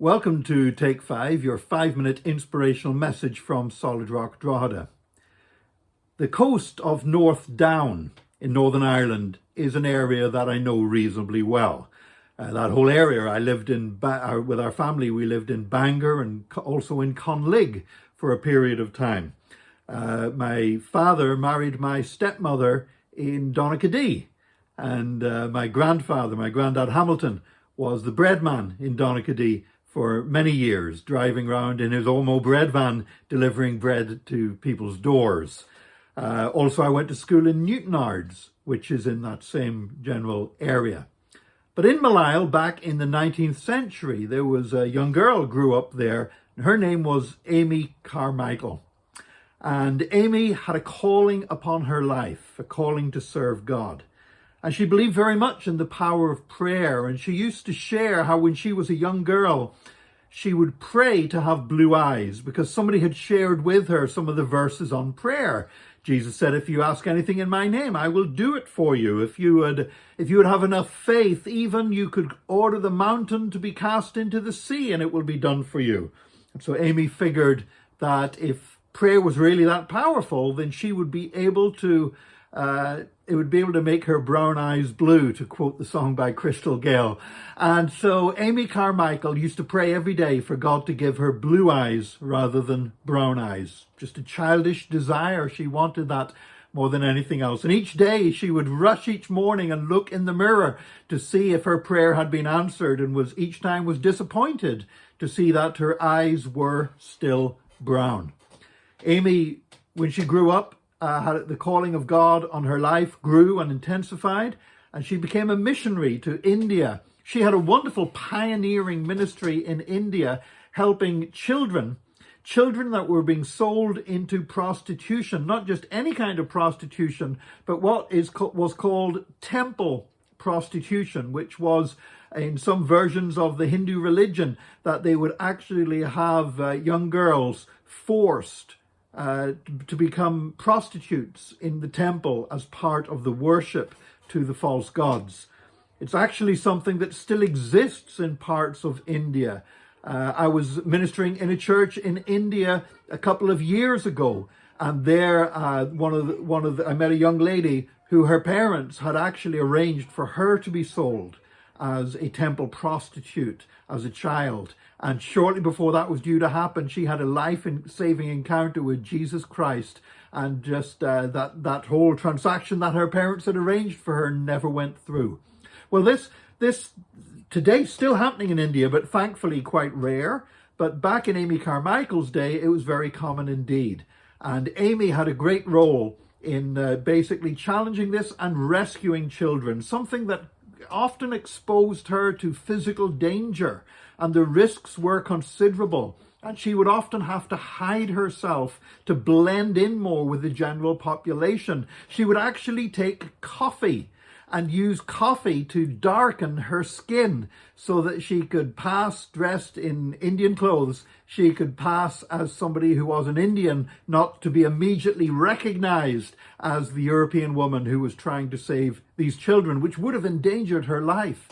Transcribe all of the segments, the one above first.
Welcome to Take 5, your 5-minute inspirational message from Solid Rock Drogheda. The coast of North Down in Northern Ireland is an area that I know reasonably well. That whole area, I lived in, with our family, we lived in Bangor and also in Conlig for a period of time. My father married my stepmother in Donaghadee, and my granddad Hamilton, was the bread man in Donaghadee for many years, driving around in his Omo bread van, delivering bread to people's doors. Also, I went to school in Newtonards, which is in that same general area. But in Malile, back in the 19th century, there was a young girl grew up there, and her name was Amy Carmichael. And Amy had a calling upon her life, a calling to serve God. And she believed very much in the power of prayer. And she used to share how when she was a young girl, she would pray to have blue eyes because somebody had shared with her some of the verses on prayer. Jesus said, if you ask anything in my name, I will do it for you. If you would have enough faith, even you could order the mountain to be cast into the sea and it will be done for you. And so Amy figured that if prayer was really that powerful, then she would be able to it would be able to make her brown eyes blue, to quote the song by Crystal Gale. And so Amy Carmichael used to pray every day for God to give her blue eyes rather than brown eyes. Just a childish desire. She wanted that more than anything else. And each day she would rush each morning and look in the mirror to see if her prayer had been answered, and each time was disappointed to see that her eyes were still brown. Amy, when she grew up, had the calling of God on her life grew and intensified, and she became a missionary to India. She had a wonderful pioneering ministry in India, helping children that were being sold into prostitution, not just any kind of prostitution, but what was called temple prostitution, which was in some versions of the Hindu religion, that they would actually have young girls forced to become prostitutes in the temple as part of the worship to the false gods. It's actually something that still exists in parts of India. I was ministering in a church in India a couple of years ago, and there I met a young lady who her parents had actually arranged for her to be sold as a temple prostitute as a child. And shortly before that was due to happen, she had a life-saving encounter with Jesus Christ. And just that whole transaction that her parents had arranged for her never went through. Well, this today still happening in India, but thankfully quite rare. But back in Amy Carmichael's day, it was very common indeed. And Amy had a great role in basically challenging this and rescuing children, something that often exposed her to physical danger, and the risks were considerable, and she would often have to hide herself to blend in more with the general population. She would actually take coffee and use coffee to darken her skin so that she could pass dressed in Indian clothes. She could pass as somebody who was an Indian, not to be immediately recognized as the European woman who was trying to save these children, which would have endangered her life.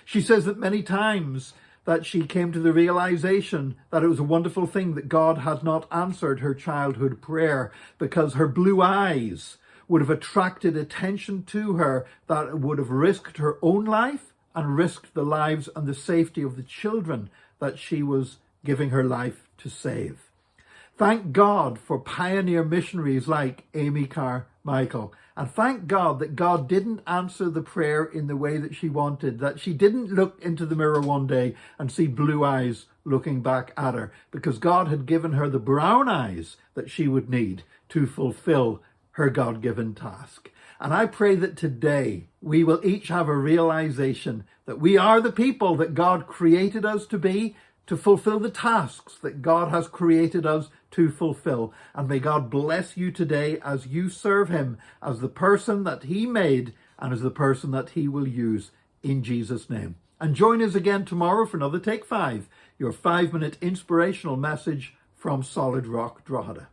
She says that many times that she came to the realization that it was a wonderful thing that God had not answered her childhood prayer, because her blue eyes would have attracted attention to her that would have risked her own life and risked the lives and the safety of the children that she was giving her life to save. Thank God for pioneer missionaries like Amy Carmichael. And thank God that God didn't answer the prayer in the way that she wanted, that she didn't look into the mirror one day and see blue eyes looking back at her, because God had given her the brown eyes that she would need to fulfill her God-given task. And I pray that today we will each have a realization that we are the people that God created us to be, to fulfill the tasks that God has created us to fulfill. And may God bless you today as you serve him as the person that he made and as the person that he will use, in Jesus' name. And join us again tomorrow for another Take 5, your 5-minute inspirational message from Solid Rock Drogheda.